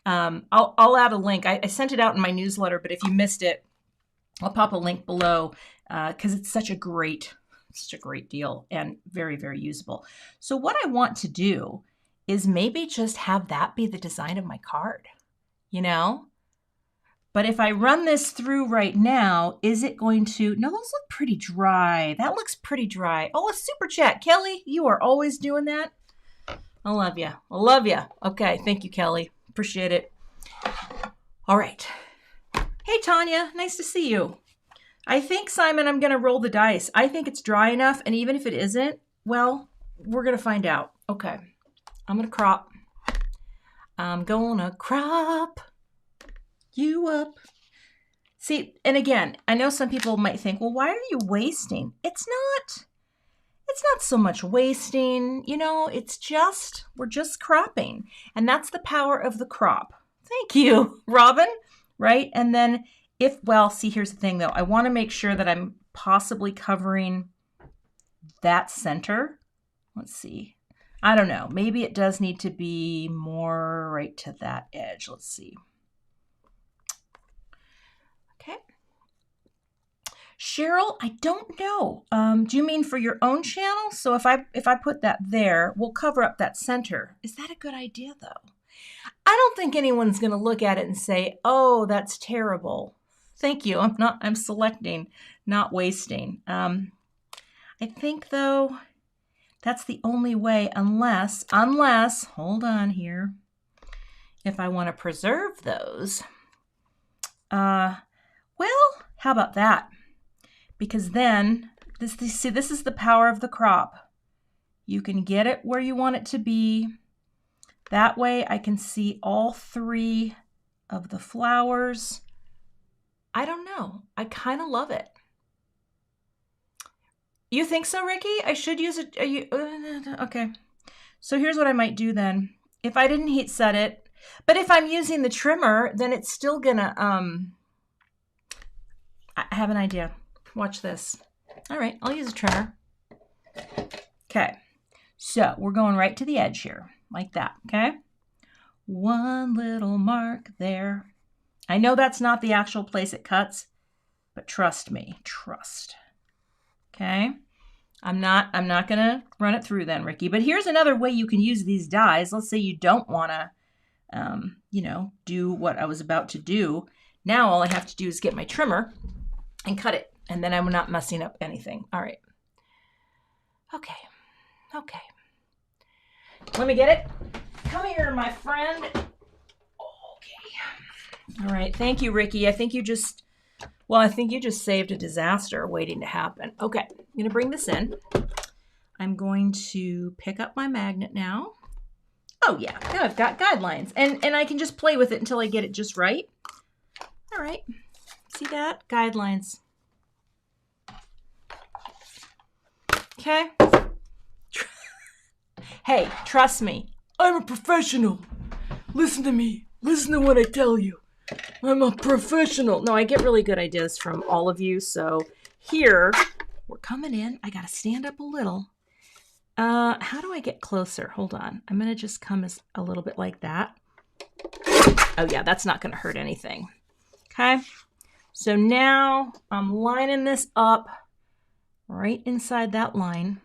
S1: I'll add a link. I sent it out in my newsletter, but if you missed it, I'll pop a link below because it's such a great deal and very, very usable. So what I want to do is maybe just have that be the design of my card, you know? But if I run this through right now, is it going to, no, those look pretty dry. That looks pretty dry. Oh, a super chat. Kelly, you are always doing that. I love you. I love you. Okay. Thank you, Kelly. Appreciate it. All right. Hey, Tanya. Nice to see you. I think, Simon, I'm going to roll the dice. I think it's dry enough. And even if it isn't, well, we're going to find out. Okay. I'm going to crop. I'm going to crop you up. See, and again, I know some people might think, well, why are you wasting? It's it's not so much wasting, you know, we're just cropping. And that's the power of the crop. Thank you, Robin, right? And then well, see, here's the thing though. I want to make sure that I'm possibly covering that center. Let's see. I don't know. Maybe it does need to be more right to that edge. Let's see. Okay. Cheryl, I don't know. Do you mean for your own channel? So if I put that there, we'll cover up that center. Is that a good idea though? I don't think anyone's going to look at it and say, "Oh, that's terrible." Thank you. I'm selecting, not wasting. I think though, that's the only way unless, hold on here. If I want to preserve those, well, how about that? Because then, this is the power of the crop. You can get it where you want it to be. That way I can see all 3 of the flowers. I don't know. I kind of love it. You think so, Ricky? I should use it. Okay. So here's what I might do then. If I didn't heat set it, but if I'm using the trimmer, then it's still gonna, I have an idea. Watch this. All right, I'll use a trimmer. Okay. So we're going right to the edge here, like that, okay? One little mark there. I know that's not the actual place it cuts, but trust me, trust. Okay? I'm not gonna run it through then, Ricky. But here's another way you can use these dies. Let's say you don't wanna, you know, do what I was about to do. Now all I have to do is get my trimmer and cut it, and then I'm not messing up anything. All right. Okay. Okay. Let me get it. Come here, my friend. Okay. All right. Thank you, Ricky. I think you just saved a disaster waiting to happen. Okay. I'm going to bring this in. I'm going to pick up my magnet now. Oh, yeah. Now I've got guidelines. And I can just play with it until I get it just right. All right. See that? Guidelines. Okay. Hey, trust me. I'm a professional. Listen to me. Listen to what I tell you. I'm a professional. No, I get really good ideas from all of you. So here, we're coming in. I got to stand up a little. How do I get closer? Hold on. I'm going to just come a little bit like that. Oh, yeah, that's not going to hurt anything. Okay. So now I'm lining this up right inside that line.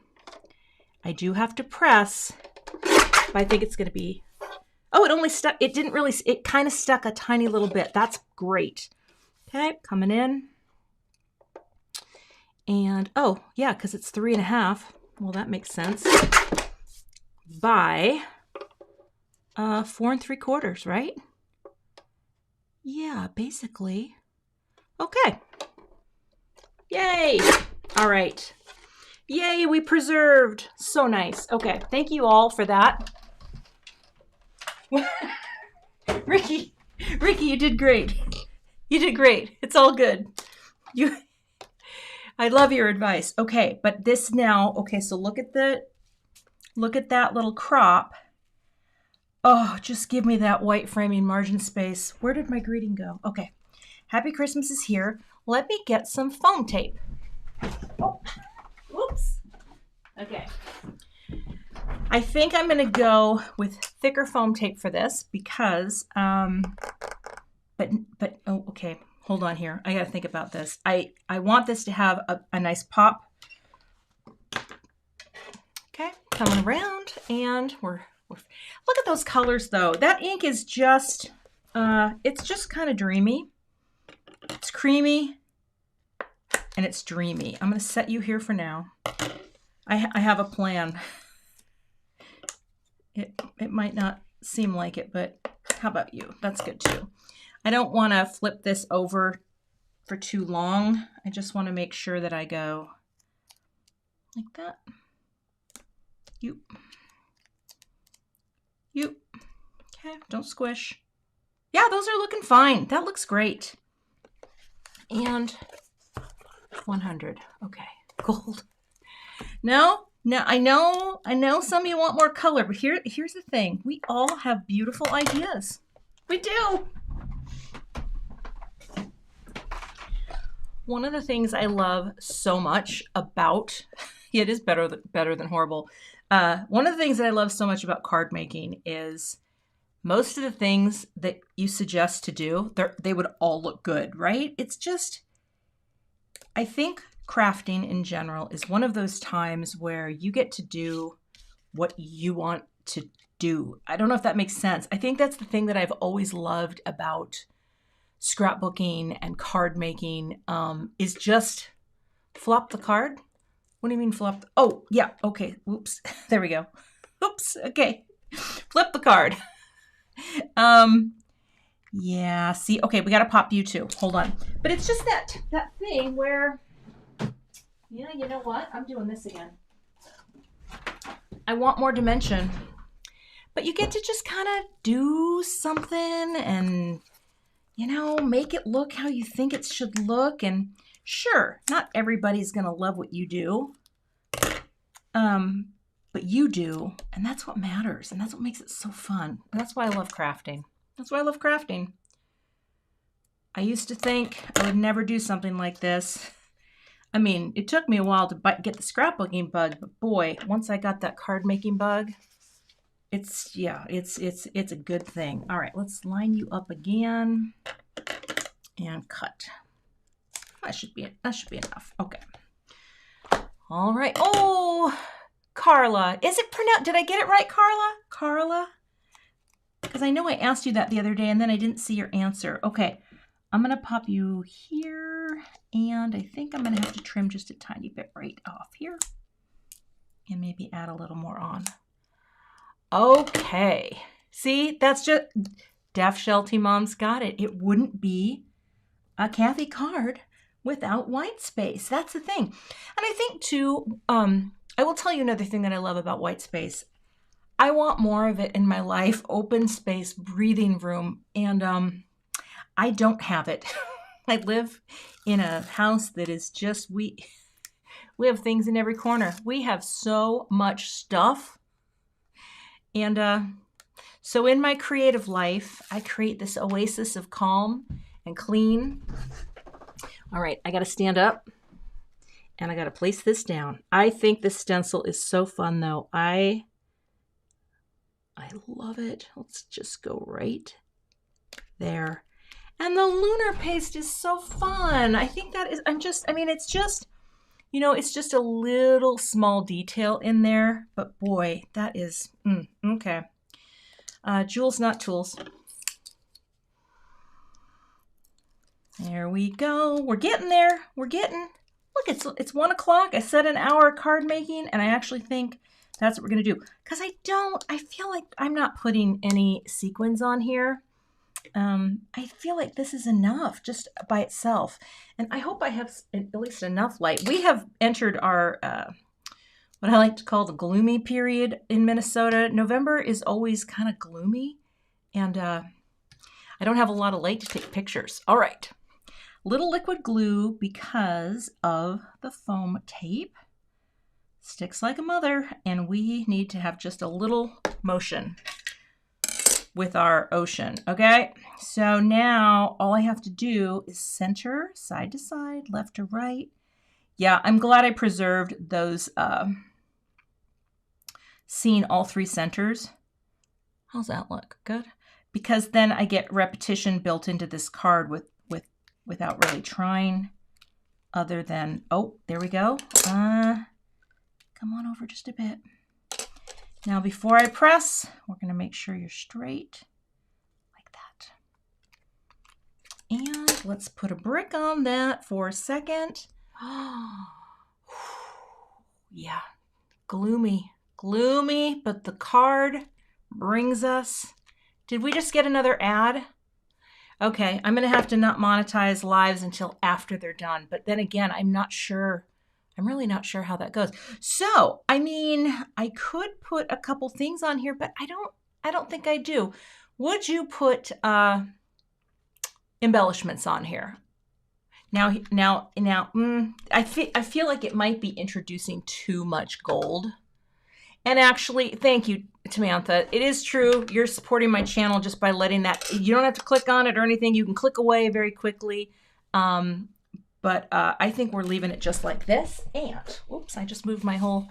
S1: I do have to press, but I think it's going to be, oh, it only stuck, it didn't really, it kind of stuck a tiny little bit. That's great. Okay, coming in. And, oh, yeah, because it's 3.5. Well, that makes sense. By 4 3/4, right? Yeah, basically. Okay. Yay. All right. Yay, we preserved. So nice. Okay, thank you all for that. Ricky, you did great. You did great. It's all good. I love your advice. Okay, but this now, okay, so look at that little crop. Oh, just give me that white framing margin space. Where did my greeting go? Okay, Happy Christmas is here. Let me get some foam tape. Oh. Whoops. Okay. I think I'm going to go with thicker foam tape for this because, but oh, okay. Hold on here. I got to think about this. I want this to have a nice pop. Okay. Coming around and we're look at those colors though. That ink is just, it's just kind of dreamy. It's creamy. And it's dreamy. I'm going to set you here for now. I have a plan. It might not seem like it, but how about you? That's good too. I don't want to flip this over for too long. I just want to make sure that I go like that. You. Okay, don't squish. Yeah, those are looking fine. That looks great. And 100. Okay, gold. No, Now, I know some of you want more color, but here's the thing. We all have beautiful ideas. We do. One of the things I love so much about, it is better than horrible. One of the things that I love so much about card making is most of the things that you suggest to do, they would all look good, right? It's just, I think crafting in general is one of those times where you get to do what you want to do. I don't know if that makes sense. I think that's the thing that I've always loved about scrapbooking and card making, is just flop the card. What do you mean flop? Oh, yeah. Okay. Oops. There we go. Oops. Okay. Flip the card. Yeah. See, okay. We got to pop you too. Hold on. But it's just that thing where, yeah, you know what? I'm doing this again. I want more dimension. But you get to just kind of do something and, you know, make it look how you think it should look. And sure, not everybody's going to love what you do. But you do. And that's what matters. And that's what makes it so fun. And that's why I love crafting. That's why I love crafting. I used to think I would never do something like this. I mean, it took me a while to get the scrapbooking bug, but boy, once I got that card making bug, it's a good thing. All right, let's line you up again and cut. That should be enough. Okay. All right. Oh, Carla. Is it pronounced? Did I get it right, Carla? Carla? Because I know I asked you that the other day and then I didn't see your answer. Okay. I'm going to pop you here, and I think I'm going to have to trim just a tiny bit right off here and maybe add a little more on. Okay. See, that's just Def Shelty Mom's got it. It wouldn't be a Cathy card without white space. That's the thing. And I think too, I will tell you another thing that I love about white space. I want more of it in my life, open space, breathing room, and I don't have it. I live in a house that is just, we have things in every corner. We have so much stuff. And so in my creative life, I create this oasis of calm and clean. All right, I got to stand up and I got to place this down. I think this stencil is so fun though. I love it. Let's just go right there. And the lunar paste is so fun. I think that is, it's just, you know, it's just a little small detail in there, but boy, that is, okay. Jewels, not tools. There we go. We're getting there. We're getting, look, it's 1 o'clock. I said an hour card making, and I actually think that's what we're going to do. Because I feel like I'm not putting any sequins on here. I feel like this is enough just by itself. And I hope I have at least enough light. We have entered our, what I like to call the gloomy period in Minnesota. November is always kind of gloomy. And I don't have a lot of light to take pictures. All right. Little liquid glue because of the foam tape. Sticks like a mother. And we need to have just a little motion with our ocean. Okay, so now all I have to do is center side to side, left to right. Yeah, I'm glad I preserved those, seeing all 3 centers. How's that look? Good? Because then I get repetition built into this card without really trying, other than, oh, there we go. Come on over just a bit. Now, before I press, we're going to make sure you're straight like that. And let's put a brick on that for a second. Yeah, gloomy, but the card brings us. Did we just get another ad? Okay, I'm going to have to not monetize lives until after they're done. But then again, I'm not sure. I'm really not sure how that goes. So, I mean, I could put a couple things on here, but I don't think I do. Would you put embellishments on here? Now, I feel like it might be introducing too much gold. And actually, thank you, Tamantha. It is true. You're supporting my channel just by letting that. You don't have to click on it or anything. You can click away very quickly. But I think we're leaving it just like this. And whoops, I just moved my whole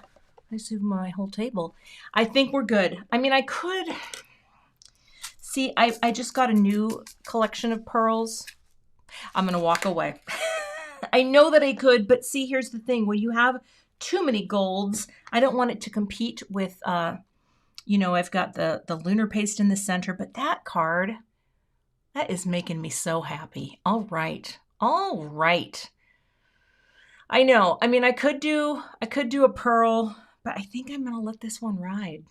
S1: table. I think we're good. I mean, I could see. I just got a new collection of pearls. I'm gonna walk away. I know that I could, but see, here's the thing. When you have too many golds, I don't want it to compete with, you know, I've got the lunar paste in the center, but that card, that is making me so happy. All right. All right. I know. I mean, I could do a pearl, but I think I'm going to let this one ride.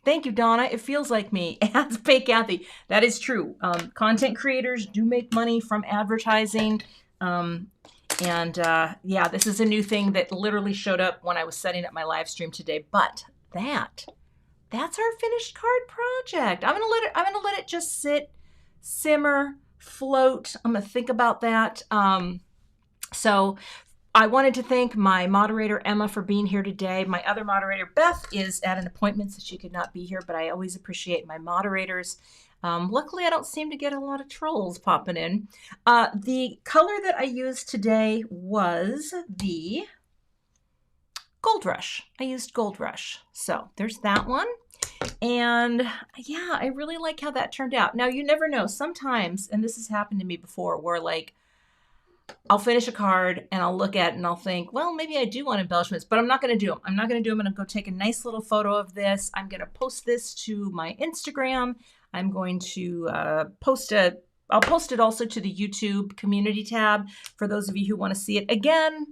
S1: Thank you, Donna. It feels like me. Ads pay Cathy. That is true. Content creators do make money from advertising. Yeah, this is a new thing that literally showed up when I was setting up my live stream today. But that's our finished card project. I'm gonna let it just sit, simmer, float. I'm gonna think about that. So I wanted to thank my moderator, Emma, for being here today. My other moderator, Beth, is at an appointment, so she could not be here, but I always appreciate my moderators. Luckily, I don't seem to get a lot of trolls popping in. The color that I used today was the Gold Rush. I used Gold Rush. So there's that one. And yeah, I really like how that turned out. Now, you never know. Sometimes, and this has happened to me before, where like, I'll finish a card and I'll look at it and I'll think, well, maybe I do want embellishments, but I'm not going to do them. I'm not going to do them. I'm going to go take a nice little photo of this. I'm going to post this to my Instagram. I'm going to I'll post it also to the YouTube community tab for those of you who want to see it. Again,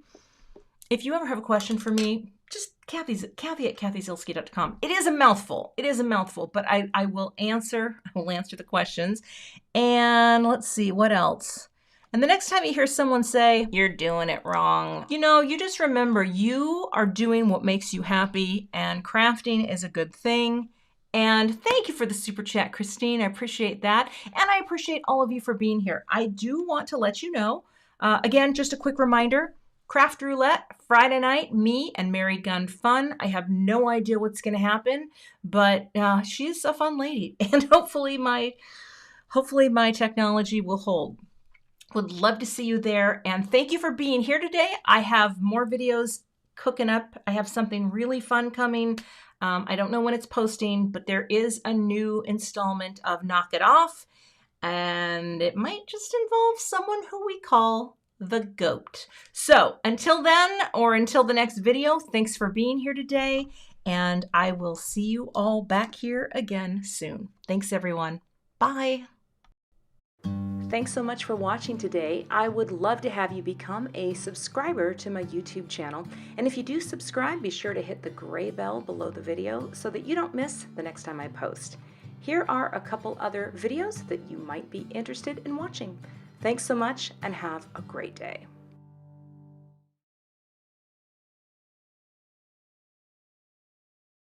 S1: if you ever have a question for me, just Cathy at cathyzilski.com. It is a mouthful. It is a mouthful, but I will answer. I will answer the questions. And let's see, what else? And the next time you hear someone say, you're doing it wrong, you know, you just remember you are doing what makes you happy, and crafting is a good thing. And thank you for the super chat, Christine. I appreciate that. And I appreciate all of you for being here. I do want to let you know, again, just a quick reminder, Craft Roulette, Friday night, me and Mary Gunn Fun. I have no idea what's going to happen, but she's a fun lady. And hopefully my technology will hold. Would love to see you there. And thank you for being here today. I have more videos cooking up. I have something really fun coming. I don't know when it's posting, but there is a new installment of Knock It Off. And it might just involve someone who we call the GOAT. So until then, or until the next video, thanks for being here today. And I will see you all back here again soon. Thanks, everyone. Bye. Thanks so much for watching today. I would love to have you become a subscriber to my YouTube channel. And if you do subscribe, be sure to hit the gray bell below the video so that you don't miss the next time I post. Here are a couple other videos that you might be interested in watching. Thanks so much and have a great day.